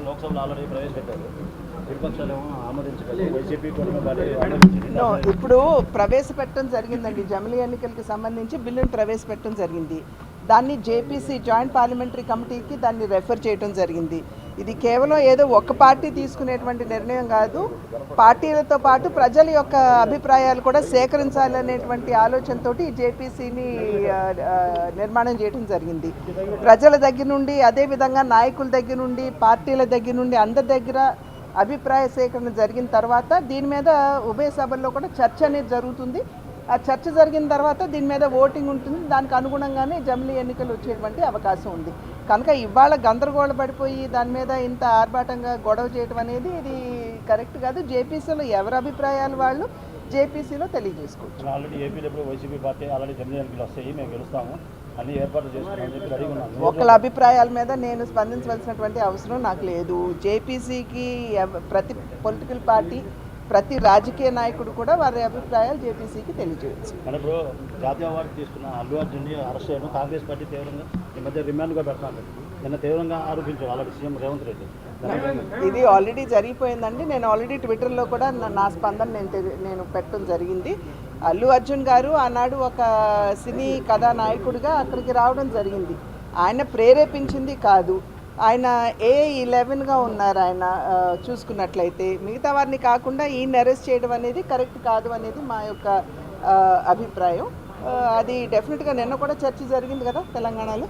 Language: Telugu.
లోక్సభలో ఆల్రెడీ ప్రవేశపెట్టారు. విపక్షాలేమో ఆమోదించగలరు, వైసీపీ ఇప్పుడు ప్రవేశపెట్టడం జరిగిందండి. జమిలీ ఎన్నికలకు సంబంధించి బిల్లును ప్రవేశపెట్టడం జరిగింది. దాన్ని జేపీసీ జాయింట్ పార్లమెంటరీ కమిటీకి దాన్ని రెఫర్ చేయడం జరిగింది. ఇది కేవలం ఏదో ఒక పార్టీ తీసుకునేటువంటి నిర్ణయం కాదు, పార్టీలతో పాటు ప్రజల యొక్క అభిప్రాయాలు కూడా సేకరించాలనేటువంటి ఆలోచనతో జేపీసీని నిర్మాణం చేయడం జరిగింది. ప్రజల దగ్గర నుండి, అదేవిధంగా నాయకుల దగ్గర నుండి, పార్టీల దగ్గర నుండి అందరి దగ్గర అభిప్రాయ సేకరణ జరిగిన తర్వాత దీని మీద ఉభయ సభల్లో కూడా చర్చ అనేది జరుగుతుంది. ఆ చర్చ జరిగిన తర్వాత దీని మీద ఓటింగ్ ఉంటుంది. దానికి అనుగుణంగానే జమిలీ ఎన్నికలు వచ్చేటువంటి అవకాశం ఉంది. కనుక ఇవాళ గందరగోళ పడిపోయి దాని మీద ఇంత ఆర్భాటంగా గొడవ చేయడం అనేది ఇది కరెక్ట్ కాదు. జేపీసీలో ఎవరి అభిప్రాయాలు వాళ్ళు జేపీసీలో తెలియజేసుకోవచ్చు. ఆల్రెడీ ఏపీలో వైసీపీ పార్టీ ఆల్రెడీ జమిలీ ఎన్నికలు వస్తాయి, మేము గెలుస్తాము, అన్ని ఏర్పాట్లు చేసుకున్నాం. ఒకళ్ళ అభిప్రాయాల మీద నేను స్పందించవలసినటువంటి అవసరం నాకు లేదు. జేపీసీకి ప్రతి పొలిటికల్ పార్టీ, ప్రతి రాజకీయ నాయకుడు కూడా వారి అభిప్రాయాలు జేపీసీకి తెలియజేయచ్చు. ఇప్పుడు జాతీయ అవార్డు తీసుకున్న అల్లు అర్జున్ని అరెస్ట్ చేయడం కాంగ్రెస్ పార్టీ తీవ్రంగా ఈ మధ్య రిమాండ్గా పెడతాను, నిన్న తీవ్రంగా ఆరోపించారు ఆల్రెడీ సీఎం రేవంత్ రెడ్డి. ఇది ఆల్రెడీ జరిగిపోయిందండి. నేను ఆల్రెడీ ట్విట్టర్లో కూడా నా స్పందన నేను పెట్టడం జరిగింది. అల్లు అర్జున్ గారు ఆనాడు ఒక సినీ కథానాయకుడిగా అక్కడికి రావడం జరిగింది. ఆయన ప్రేరేపించింది కాదు. ఆయన A11గా ఉన్నారు. ఆయన చూసుకున్నట్లయితే మిగతా వారిని కాకుండా ఈయన అరెస్ట్ చేయడం అనేది కరెక్ట్ కాదు అనేది మా యొక్క అభిప్రాయం. అది డెఫినెట్గా నిన్న కూడా చర్చ జరిగింది కదా తెలంగాణలో.